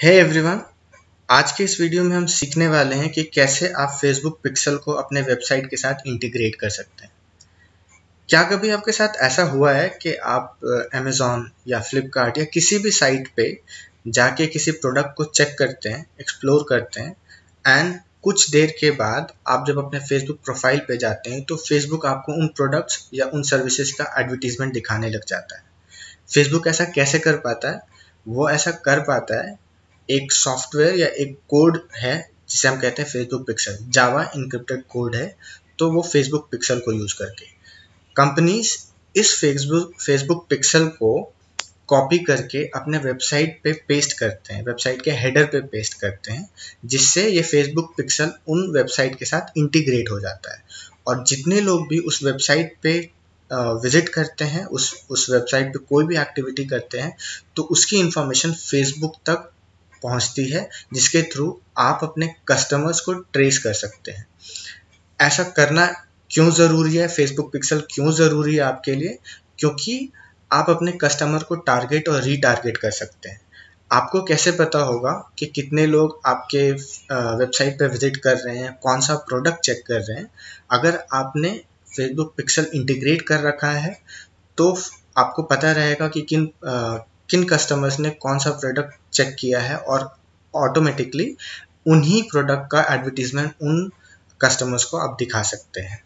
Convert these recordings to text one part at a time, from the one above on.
Hey everyone, आज के इस वीडियो में हम सीखने वाले हैं कि कैसे आप फेसबुक पिक्सल को अपने वेबसाइट के साथ इंटीग्रेट कर सकते हैं। क्या कभी आपके साथ ऐसा हुआ है कि आप अमेज़न या फ्लिपकार्ट या किसी भी साइट पे जाके किसी प्रोडक्ट को चेक करते हैं, एक्सप्लोर करते हैं एंड कुछ देर के बाद आप जब अपने फेसबुक प्रोफाइल पे जाते हैं तो फेसबुक आपको उन प्रोडक्ट्स या उन सर्विसेज का एडवर्टीजमेंट दिखाने लग जाता है। फेसबुक ऐसा कैसे कर पाता है? वो ऐसा कर पाता है, एक सॉफ्टवेयर या एक कोड है जिसे हम कहते हैं फेसबुक पिक्सल। जावा इनक्रिप्टेड कोड है, तो वो फेसबुक पिक्सल को यूज करके कंपनीज इस फेसबुक पिक्सल को कॉपी करके अपने वेबसाइट पे पेस्ट करते हैं, वेबसाइट के हेडर पे पेस्ट करते हैं, जिससे ये फेसबुक पिक्सल उन वेबसाइट के साथ इंटीग्रेट हो जाता है। और जितने लोग भी उस वेबसाइट पे विजिट करते हैं, उस वेबसाइट पे कोई भी एक्टिविटी करते हैं, तो उसकी इंफॉर्मेशन फेसबुक तक पहुंचती है, जिसके थ्रू आप अपने कस्टमर्स को ट्रेस कर सकते हैं। ऐसा करना क्यों ज़रूरी है? फेसबुक पिक्सल क्यों ज़रूरी है आपके लिए? क्योंकि आप अपने कस्टमर को टारगेट और रीटारगेट कर सकते हैं। आपको कैसे पता होगा कि कितने लोग आपके वेबसाइट पर विजिट कर रहे हैं, कौन सा प्रोडक्ट चेक कर रहे हैं? अगर आपने फेसबुक पिक्सल इंटीग्रेट कर रखा है तो आपको पता रहेगा कि किन कस्टमर्स ने कौन सा प्रोडक्ट चेक किया है और ऑटोमेटिकली उन्हीं प्रोडक्ट का एडवर्टीजमेंट उन कस्टमर्स को आप दिखा सकते हैं।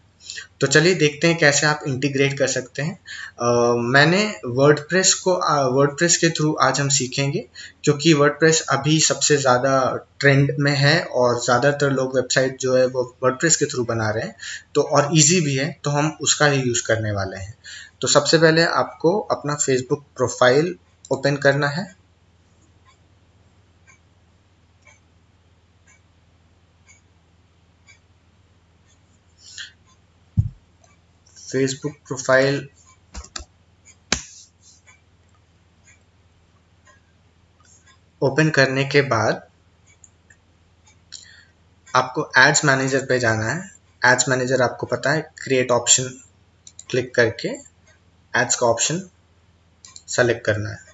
तो चलिए देखते हैं कैसे आप इंटीग्रेट कर सकते हैं। मैंने वर्डप्रेस के थ्रू आज हम सीखेंगे, क्योंकि वर्डप्रेस अभी सबसे ज़्यादा ट्रेंड में है और ज़्यादातर लोग वेबसाइट जो है वो वर्डप्रेस के थ्रू बना रहे हैं, तो और इजी भी है, तो हम उसका ही यूज़ करने वाले हैं। तो सबसे पहले आपको अपना फेसबुक प्रोफाइल ओपन करना है। फेसबुक प्रोफाइल ओपन करने के बाद आपको एड्स मैनेजर पे जाना है। एड्स मैनेजर आपको पता है, क्रिएट ऑप्शन क्लिक करके एड्स का ऑप्शन सेलेक्ट करना है।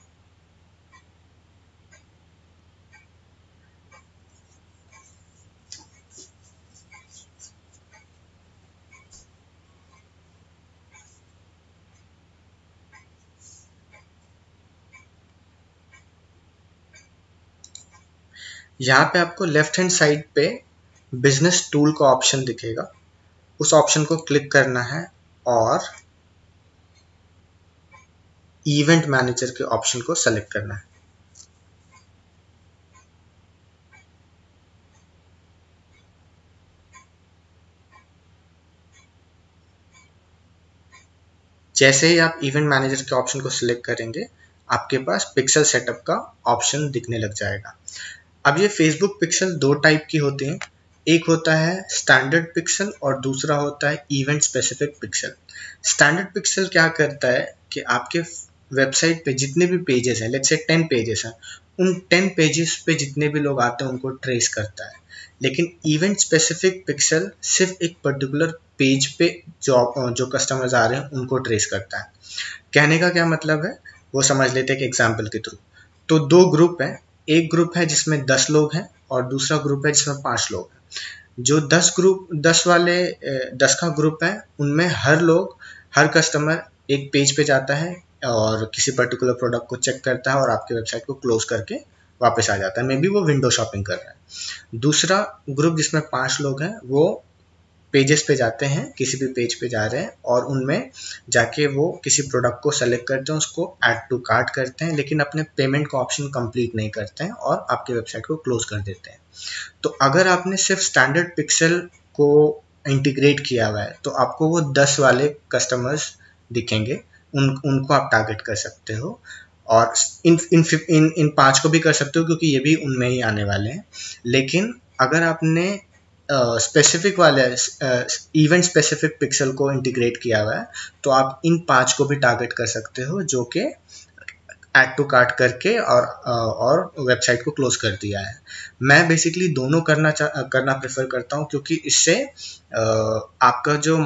यहाँ पे आपको लेफ्ट हैंड साइड पे बिजनेस टूल का ऑप्शन दिखेगा, उस ऑप्शन को क्लिक करना है और इवेंट मैनेजर के ऑप्शन को सेलेक्ट करना है। जैसे ही आप इवेंट मैनेजर के ऑप्शन को सिलेक्ट करेंगे, आपके पास पिक्सल सेटअप का ऑप्शन दिखने लग जाएगा। अब ये फेसबुक पिक्सल दो टाइप की होती हैं, एक होता है स्टैंडर्ड पिक्सल और दूसरा होता है event specific pixel. Standard pixel क्या करता है कि आपके वेबसाइट पे जितने भी पेजेस हैं, लेट्स से 10 पेजेस हैं, उन 10 पेजेस पे जितने भी लोग आते हैं उनको ट्रेस करता है। लेकिन इवेंट स्पेसिफिक पिक्सल सिर्फ एक पर्टिकुलर पेज पे जो कस्टमर्स आ रहे हैं उनको ट्रेस करता है। कहने का क्या मतलब है वो समझ लेते हैं एक एग्जाम्पल के थ्रू। तो दो ग्रुप हैं, एक ग्रुप है जिसमें 10 लोग हैं और दूसरा ग्रुप है जिसमें 5 लोग हैं। जो 10 का ग्रुप है, उनमें हर कस्टमर एक पेज पे जाता है और किसी पर्टिकुलर प्रोडक्ट को चेक करता है और आपके वेबसाइट को क्लोज करके वापस आ जाता है। मे बी वो विंडो शॉपिंग कर रहा है। दूसरा ग्रुप जिसमें 5 लोग हैं, वो पेजेस पे जाते हैं, किसी भी पेज पे जा रहे हैं और उनमें जाके वो किसी प्रोडक्ट को सेलेक्ट करते हैं, उसको ऐड टू कार्ट करते हैं, लेकिन अपने पेमेंट का ऑप्शन कंप्लीट नहीं करते हैं और आपकी वेबसाइट को क्लोज कर देते हैं। तो अगर आपने सिर्फ स्टैंडर्ड पिक्सल को इंटीग्रेट किया हुआ है, तो आपको वो 10 वाले कस्टमर्स दिखेंगे, उनको आप टारगेट कर सकते हो और इन 5 को भी कर सकते हो, क्योंकि ये भी उनमें ही आने वाले हैं। लेकिन अगर आपने स्पेसिफिक वाले इवेंट स्पेसिफिक पिक्सल को इंटीग्रेट किया हुआ है, तो आप इन 5 को भी टारगेट कर सकते हो, जो कि ऐड टू कार्ट करके और वेबसाइट को क्लोज कर दिया है। मैं बेसिकली दोनों करना प्रेफर करता हूँ, क्योंकि इससे आपका जो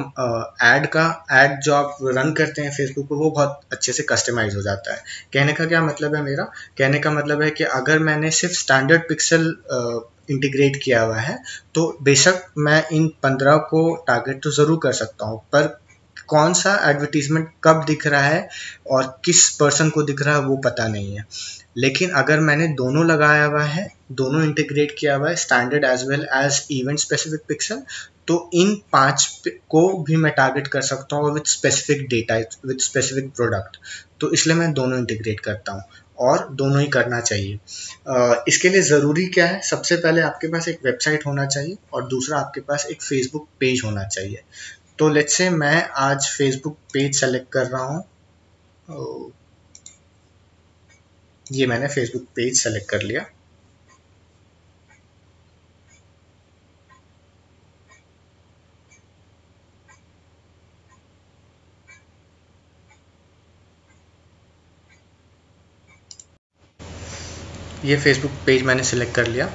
ऐड जो आप रन करते हैं फेसबुक पर, वो बहुत अच्छे से कस्टमाइज हो जाता है। कहने का क्या मतलब है मेरा? कहने का मतलब है कि अगर मैंने सिर्फ स्टैंडर्ड पिक्सल इंटीग्रेट किया हुआ है तो बेशक मैं इन 15 को टारगेट तो ज़रूर कर सकता हूँ, पर कौन सा एडवर्टीजमेंट कब दिख रहा है और किस पर्सन को दिख रहा है वो पता नहीं है। लेकिन अगर मैंने दोनों लगाया हुआ है, दोनों इंटीग्रेट किया हुआ है, standard as well as event specific pixel, तो इन 5 को भी मैं टारगेट कर सकता हूँ with specific data, with specific product. तो इसलिए मैं दोनों इंटीग्रेट करता हूँ और दोनों ही करना चाहिए। इसके लिए ज़रूरी क्या है? सबसे पहले आपके पास एक वेबसाइट होना चाहिए और दूसरा आपके पास एक फेसबुक पेज होना चाहिए। तो लेट्स से मैं आज फेसबुक पेज सेलेक्ट कर रहा हूँ। ये मैंने फेसबुक पेज सेलेक्ट कर लिया। ये फेसबुक पेज मैंने सेलेक्ट कर लिया।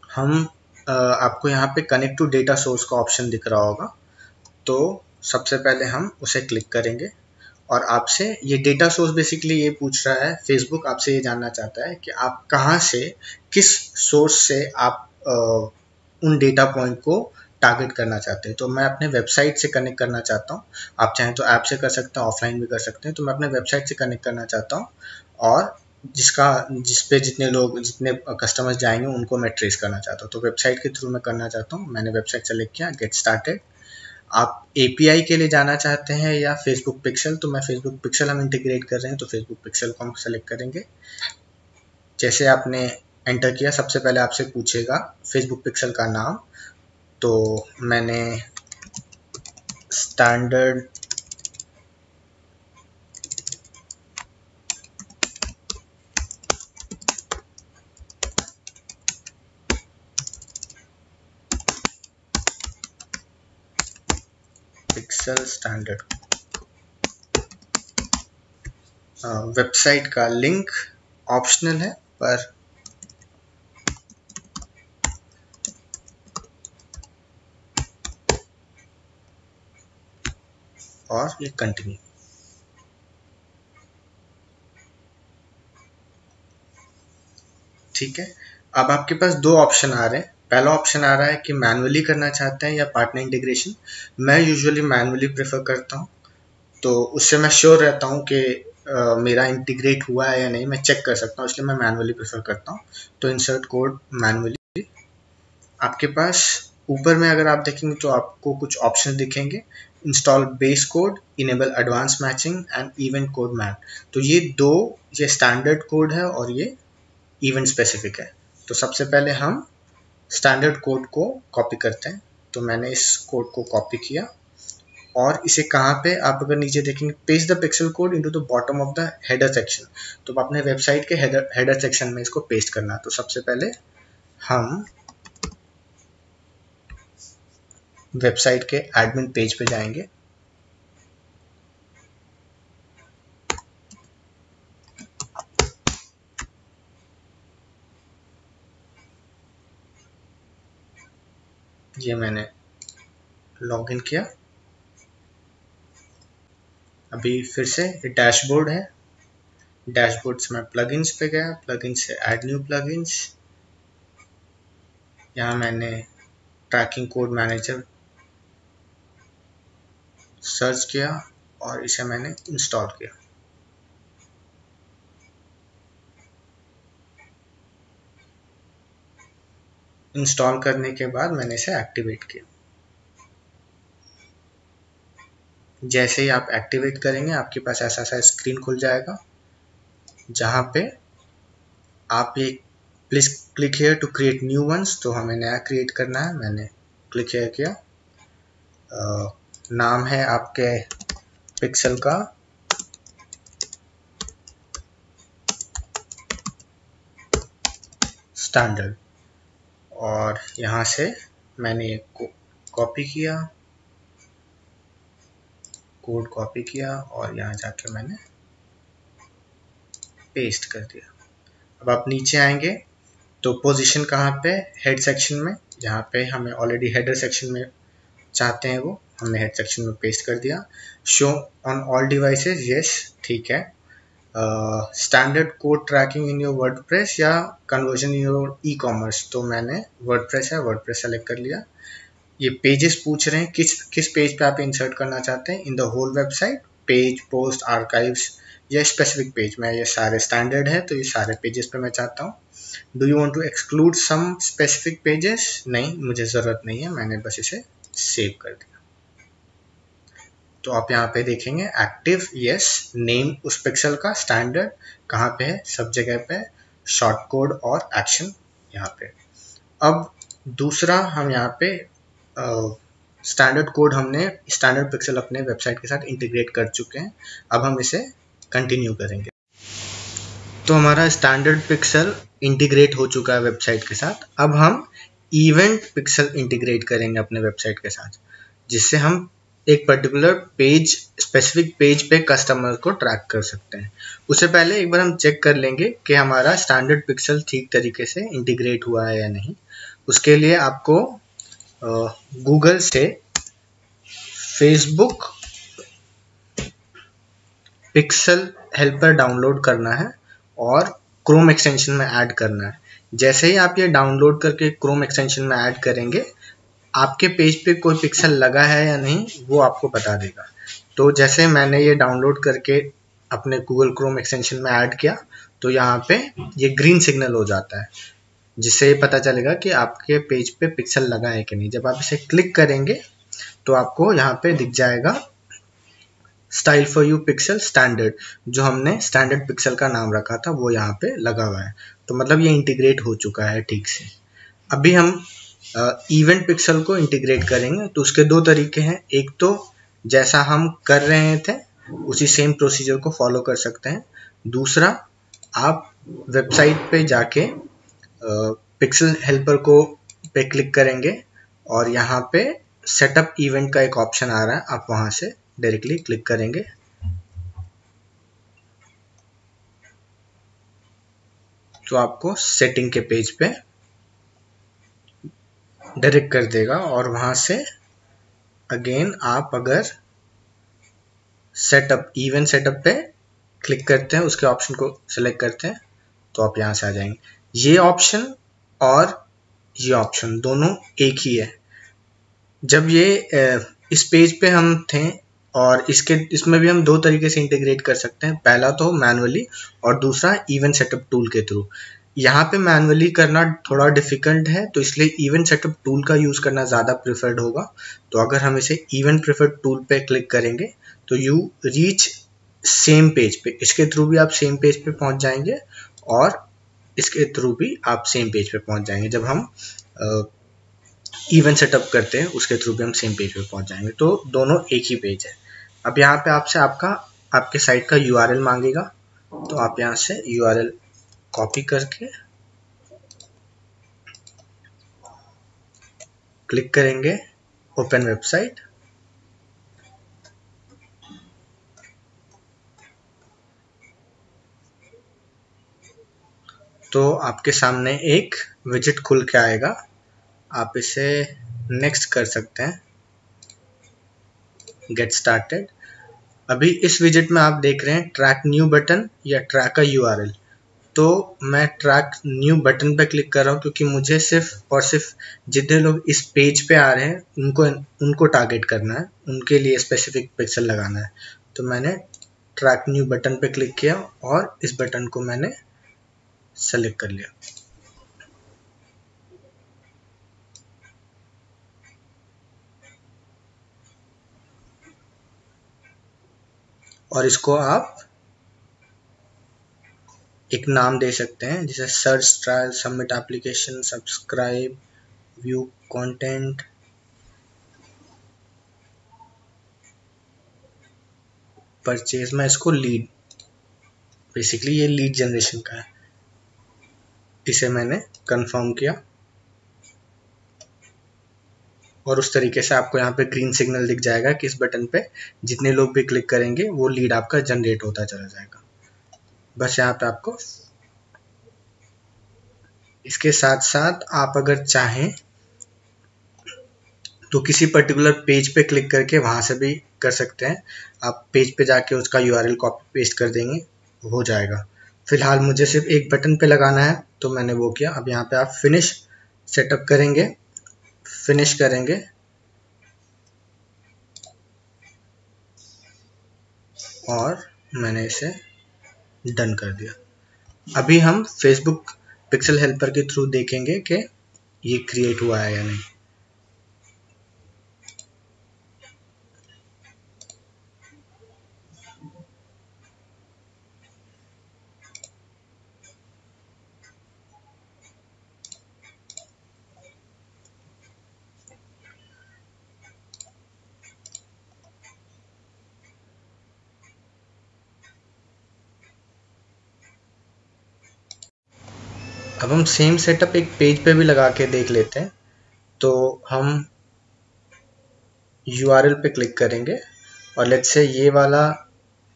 हम आपको यहाँ पे कनेक्ट टू डेटा सोर्स का ऑप्शन दिख रहा होगा, तो सबसे पहले हम उसे क्लिक करेंगे और आपसे ये डेटा सोर्स बेसिकली ये पूछ रहा है, फेसबुक आपसे ये जानना चाहता है कि आप कहाँ से, किस सोर्स से आप उन डेटा पॉइंट को टारगेट करना चाहते हैं। तो मैं अपने वेबसाइट से कनेक्ट करना चाहता हूँ। आप चाहें तो ऐप से कर सकते हैं, ऑफलाइन भी कर सकते हैं। तो मैं अपने वेबसाइट से कनेक्ट करना चाहता हूँ और जिस पे जितने कस्टमर्स जाएंगे उनको मैं ट्रेस करना चाहता हूँ। तो वेबसाइट के थ्रू मैं करना चाहता हूँ। मैंने वेबसाइट सेलेक्ट किया, गेट स्टार्टेड। आप एपीआई के लिए जाना चाहते हैं या फेसबुक पिक्सल, तो मैं फेसबुक पिक्सल हम इंटीग्रेट कर रहे हैं तो फेसबुक पिक्सल को हम सेलेक्ट करेंगे। जैसे आपने एंटर किया, सबसे पहले आपसे पूछेगा फेसबुक पिक्सल का नाम, तो मैंने स्टैंडर्ड पिक्सल स्टैंडर्ड, वेबसाइट का लिंक ऑप्शनल है पर और ये कंटिन्यू। ठीक है, अब आपके पास दो ऑप्शन आ रहे हैं। पहला ऑप्शन आ रहा है कि मैनुअली करना चाहते हैं या पार्टनर इंटीग्रेशन। मैं यूजुअली मैनुअली प्रेफर करता हूँ, तो उससे मैं श्योर रहता हूँ कि मेरा इंटीग्रेट हुआ है या नहीं, मैं चेक कर सकता हूँ, इसलिए मैं मैनुअली प्रेफर करता हूँ। तो इंसर्ट कोड मैनुअली। आपके पास ऊपर में अगर आप देखेंगे तो आपको कुछ ऑप्शन दिखेंगे, install base code, enable advance matching and event code map. तो ये स्टैंडर्ड कोड है और ये इवेंट स्पेसिफिक है। तो सबसे पहले हम स्टैंडर्ड कोड को कॉपी करते हैं। तो मैंने इस कोड को कॉपी किया और इसे कहाँ पे, आप अगर नीचे देखेंगे, paste the pixel code into the bottom of the header section. तो अपने वेबसाइट के हेडर सेक्शन में इसको पेस्ट करना। तो सबसे पहले हम वेबसाइट के एडमिन पेज पे जाएंगे। ये मैंने लॉगिन किया। अभी फिर से ये डैशबोर्ड है, डैशबोर्ड से मैं प्लगइन्स पे गया, प्लगइन्स से ऐड न्यू प्लगइन्स। यहाँ मैंने ट्रैकिंग कोड मैनेजर सर्च किया और इसे मैंने इंस्टॉल किया। इंस्टॉल करने के बाद मैंने इसे एक्टिवेट किया। जैसे ही आप एक्टिवेट करेंगे आपके पास ऐसा सा स्क्रीन खुल जाएगा, जहाँ पे आप ये please click here to create new ones. तो हमें नया क्रिएट करना है। मैंने क्लिक हियर किया। नाम है आपके पिक्सल का स्टैंडर्ड और यहाँ से मैंने कॉपी किया, कोड कॉपी किया और यहाँ जाके मैंने पेस्ट कर दिया। अब आप नीचे आएंगे तो पोजीशन कहाँ पे, हेड सेक्शन में, जहाँ पे हमें ऑलरेडी हेडर सेक्शन में चाहते हैं वो हमने हेड सेक्शन में पेस्ट कर दिया। Show on all devices, yes ठीक है। Standard code tracking in your WordPress या conversion in your e commerce, तो मैंने वर्डप्रेस है, वर्डप्रेस सेलेक्ट कर लिया। ये पेजेस पूछ रहे हैं किस किस पेज पे आप इंसर्ट करना चाहते हैं, in the whole website, page, post, archives या स्पेसिफिक पेज में। ये सारे स्टैंडर्ड है तो ये सारे पेजेस पे मैं चाहता हूँ। Do you want to exclude some specific pages, नहीं मुझे ज़रूरत नहीं है, मैंने बस इसे सेव कर दिया। तो आप यहाँ पे देखेंगे एक्टिव, यस, नेम उस पिक्सल का, स्टैंडर्ड कहाँ पे है, सब जगह पे, शॉर्ट कोड और एक्शन यहाँ पे। अब दूसरा हम यहाँ पे स्टैंडर्ड कोड हमने स्टैंडर्ड पिक्सल अपने वेबसाइट के साथ इंटीग्रेट कर चुके हैं। अब हम इसे कंटिन्यू करेंगे। तो हमारा स्टैंडर्ड पिक्सल इंटीग्रेट हो चुका है वेबसाइट के साथ। अब हम इवेंट पिक्सल इंटीग्रेट करेंगे अपने वेबसाइट के साथ, जिससे हम एक पर्टिकुलर पेज, स्पेसिफिक पेज पे कस्टमर को ट्रैक कर सकते हैं। उससे पहले एक बार हम चेक कर लेंगे कि हमारा स्टैंडर्ड पिक्सल ठीक तरीके से इंटीग्रेट हुआ है या नहीं। उसके लिए आपको गूगल से फेसबुक पिक्सल हेल्पर डाउनलोड करना है और क्रोम एक्सटेंशन में ऐड करना है। जैसे ही आप ये डाउनलोड करके क्रोम एक्सटेंशन में ऐड करेंगे, आपके पेज पे कोई पिक्सल लगा है या नहीं वो आपको बता देगा। तो जैसे मैंने ये डाउनलोड करके अपने गूगल क्रोम एक्सटेंशन में ऐड किया तो यहाँ पे ये ग्रीन सिग्नल हो जाता है, जिससे ये पता चलेगा कि आपके पेज पे पिक्सल लगा है कि नहीं। जब आप इसे क्लिक करेंगे तो आपको यहाँ पे दिख जाएगा style for you pixel standard, जो हमने स्टैंडर्ड पिक्सल का नाम रखा था वो यहाँ पे लगा हुआ है। तो मतलब ये इंटीग्रेट हो चुका है ठीक से। अभी हम इवेंट पिक्सल को इंटीग्रेट करेंगे। तो उसके दो तरीके हैं, एक तो जैसा हम कर रहे थे उसी सेम प्रोसीजर को फॉलो कर सकते हैं। दूसरा, आप वेबसाइट पे जाके पिक्सल हेल्पर को पे क्लिक करेंगे और यहाँ पे सेटअप इवेंट का एक ऑप्शन आ रहा है, आप वहाँ से डायरेक्टली क्लिक करेंगे तो आपको सेटिंग के पेज पे डायरेक्ट कर देगा। और वहाँ से अगेन आप अगर सेटअप, इवेंट सेटअप पे क्लिक करते हैं, उसके ऑप्शन को सिलेक्ट करते हैं तो आप यहाँ से आ जाएंगे। ये ऑप्शन और ये ऑप्शन दोनों एक ही है। जब ये इस पेज पे हम थे और इसमें भी हम दो तरीके से इंटीग्रेट कर सकते हैं, पहला तो मैनुअली और दूसरा इवेंट सेटअप टूल के थ्रू। यहाँ पे मैनुअली करना थोड़ा डिफिकल्ट है तो इसलिए इवेंट सेटअप टूल का यूज़ करना ज़्यादा प्रेफर्ड होगा। तो अगर हम इसे इवेंट प्रेफर्ड टूल पे क्लिक करेंगे तो यू रीच सेम पेज पे, इसके थ्रू भी आप सेम पेज पे पहुँच जाएंगे और इसके थ्रू भी आप सेम पेज पे पहुँच जाएंगे। जब हम इवेंट सेटअप करते हैं उसके थ्रू भी हम सेम पेज पे पहुँच जाएंगे। तो दोनों एक ही पेज है। अब यहाँ पे आपसे आपके साइट का URL मांगेगा, तो आप यहाँ से URL कॉपी करके क्लिक करेंगे ओपन वेबसाइट। तो आपके सामने एक विजिट खुल के आएगा, आप इसे नेक्स्ट कर सकते हैं, गेट स्टार्टेड। अभी इस विजिट में आप देख रहे हैं ट्रैक न्यू बटन या ट्रैक अ URL। तो मैं ट्रैक न्यू बटन पे क्लिक कर रहा हूँ क्योंकि मुझे सिर्फ और सिर्फ जितने लोग इस पेज पे आ रहे हैं उनको टारगेट करना है, उनके लिए स्पेसिफिक पिक्सल लगाना है। तो मैंने ट्रैक न्यू बटन पे क्लिक किया और इस बटन को मैंने सेलेक्ट कर लिया। और इसको आप एक नाम दे सकते हैं, जैसे search, trial, submit application, subscribe, view content, purchase. मैं इसको लीड, बेसिकली ये लीड जनरेशन का है, इसे मैंने कंफर्म किया और उस तरीके से आपको यहाँ पे ग्रीन सिग्नल दिख जाएगा कि इस बटन पे जितने लोग भी क्लिक करेंगे वो लीड आपका जनरेट होता चला जाएगा। बस यहाँ पे आपको इसके साथ साथ आप अगर चाहें तो किसी पर्टिकुलर पेज पे क्लिक करके वहां से भी कर सकते हैं। आप पेज पे जाके उसका यूआरएल कॉपी पेस्ट कर देंगे, हो जाएगा। फिलहाल मुझे सिर्फ एक बटन पे लगाना है तो मैंने वो किया। अब यहाँ पे आप फिनिश सेटअप करेंगे, फिनिश करेंगे और मैंने इसे डन कर दिया। अभी हम फेसबुक पिक्सल हेल्पर के थ्रू देखेंगे कि ये क्रिएट हुआ है या नहीं। अब हम सेम सेटअप एक पेज पे भी लगा के देख लेते हैं। तो हम यूआरएल पे क्लिक करेंगे और लेट्स से ये वाला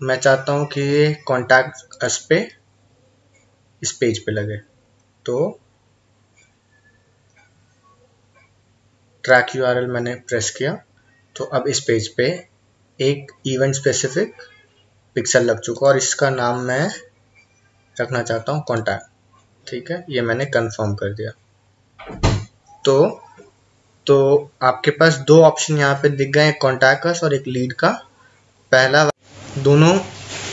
मैं चाहता हूँ कि ये कॉन्टैक्ट अस पे इस पेज पे लगे। तो ट्रैक यूआरएल मैंने प्रेस किया तो अब इस पेज पे एक इवेंट स्पेसिफिक पिक्सल लग चुका और इसका नाम मैं रखना चाहता हूँ कॉन्टैक्ट। ठीक है, ये मैंने कंफर्म कर दिया। तो आपके पास दो ऑप्शन यहाँ पे दिख गए, कॉन्टैक्ट अस और एक लीड का। पहला दोनों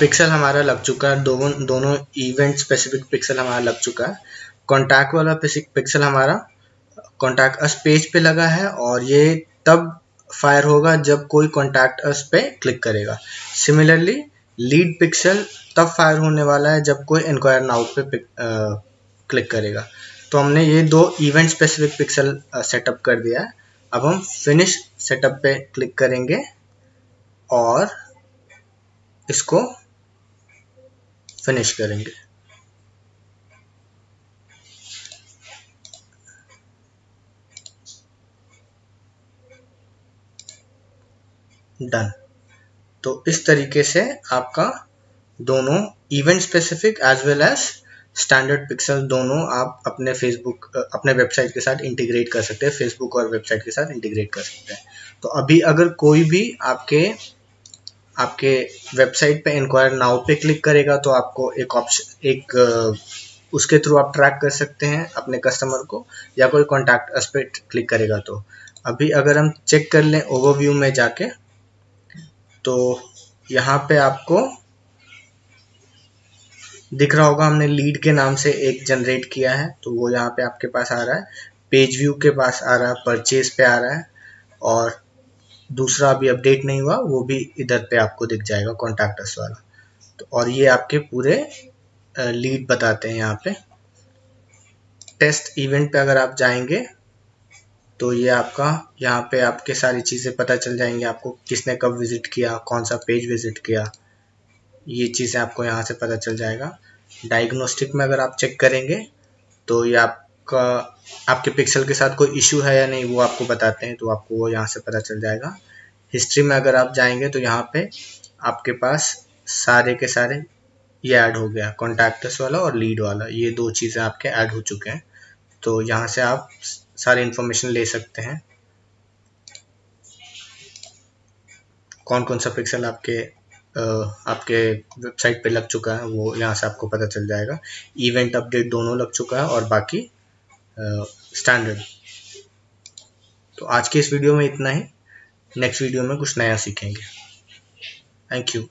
पिक्सल हमारा लग चुका है, दोनों इवेंट स्पेसिफिक पिक्सल हमारा लग चुका है। कॉन्टैक्ट वाला पिक्सल हमारा कॉन्टैक्ट अस पेज पे लगा है और ये तब फायर होगा जब कोई कॉन्टैक्ट अस पे क्लिक करेगा। सिमिलरली लीड पिक्सल तब फायर होने वाला है जब कोई इंक्वायर नाउ पे क्लिक करेगा। तो हमने ये दो इवेंट स्पेसिफिक पिक्सल सेटअप कर दिया है। अब हम फिनिश सेटअप पे क्लिक करेंगे और इसको फिनिश करेंगे। डन। तो इस तरीके से आपका दोनों event specific as well as standard pixel दोनों आप अपने फेसबुक अपने वेबसाइट के साथ इंटीग्रेट कर सकते हैं, फेसबुक और वेबसाइट के साथ इंटीग्रेट कर सकते हैं। तो अभी अगर कोई भी आपके वेबसाइट पे इंक्वायर नाउ पे क्लिक करेगा तो आपको एक ऑप्शन उसके थ्रू आप ट्रैक कर सकते हैं अपने कस्टमर को, या कोई कॉन्टैक्ट अस पे क्लिक करेगा तो। अभी अगर हम चेक कर लें ओवरव्यू में जाके तो यहाँ पे आपको दिख रहा होगा हमने लीड के नाम से एक जनरेट किया है, तो वो यहाँ पे आपके पास आ रहा है, पेज व्यू के पास आ रहा है, परचेज पे आ रहा है और दूसरा अभी अपडेट नहीं हुआ वो भी इधर पे आपको दिख जाएगा कॉन्टैक्ट अस वाला। तो और ये आपके पूरे लीड बताते हैं। यहाँ पे टेस्ट इवेंट पे अगर आप जाएंगे तो ये आपका यहाँ पे आपके सारी चीज़ें पता चल जाएंगी, आपको किसने कब विजिट किया, कौन सा पेज विजिट किया, ये चीज़ें आपको यहाँ से पता चल जाएगा। डायग्नोस्टिक में अगर आप चेक करेंगे तो ये आपका आपके पिक्सल के साथ कोई इशू है या नहीं वो आपको बताते हैं, तो आपको वो यहाँ से पता चल जाएगा। हिस्ट्री में अगर आप जाएंगे तो यहाँ पे आपके पास सारे के सारे ये ऐड हो गया, कॉन्टैक्ट अस वाला और लीड वाला, ये दो चीज़ें आपके ऐड हो चुके हैं। तो यहाँ से आप सारी इन्फॉर्मेशन ले सकते हैं, कौन कौन सा पिक्सल आपके वेबसाइट पे लग चुका है वो यहाँ से आपको पता चल जाएगा। इवेंट अपडेट दोनों लग चुका है और बाकी स्टैंडर्ड। तो आज के इस वीडियो में इतना ही, नेक्स्ट वीडियो में कुछ नया सीखेंगे। Thank you.